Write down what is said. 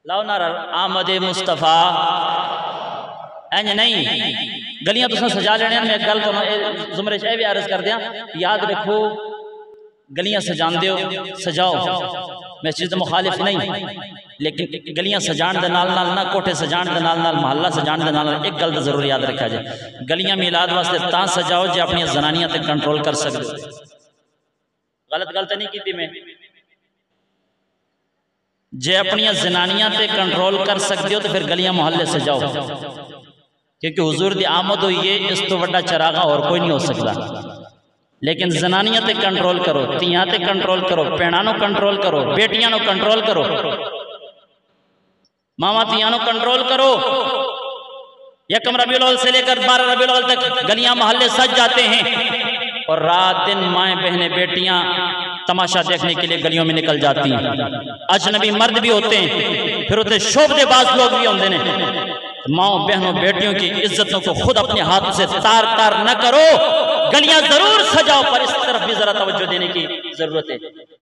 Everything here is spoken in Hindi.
लाओ नारा आमद मुस्तफा। इंज नहीं गलियां तुसा सजा लेने। मैं गल तो जुमरे च भी अर्ज कर दिया, याद रखो गलियां सजांदे हो सजाओ, मैं इस चीज़ के मुखालिफ नहीं, लेकिन गलियां सजाण दे नाल नाल ना कोठे सजाण दे नाल नाल महल्ला सजाण दे नाल एक गल जरूर याद रखा जाए, गलियां मिलाद वास्ते तां सजाओ जे अपनी जनानियां ते कंट्रोल कर सकते। गलत गल तो नहीं की मैं, जे अपनी जनानियां ते कंट्रोल कर सकते हो तो फिर गलियां मोहल्ले सजाओ, क्योंकि हुजूर दी आमद हुई है, इस तो बड़ा चरागा और कोई नहीं हो सकता। लेकिन जनानियां ते कंट्रोल करो, तियां ते कंट्रोल करो, भैणां नूं कंट्रोल करो, बेटियां नूं कंट्रोल करो, मामा तियां नूं कंट्रोल करो। 1 रबीउल अव्वल से लेकर 12 रबीउल अव्वल तक गलियां मोहल्ले सज जाते हैं और रात दिन माएँ बहनें बेटियां तमाशा देखने के लिए गलियों में निकल जाती हैं। अजनबी मर्द भी होते हैं, फिर उसे शोभदेबाज लोग भी होते हैं। माओ बहनों बेटियों की इज्जतों को खुद अपने हाथों से तार तार न करो, गलियां जरूर सजाओ, पर इस तरफ भी जरा तवज्जो देने की जरूरत है।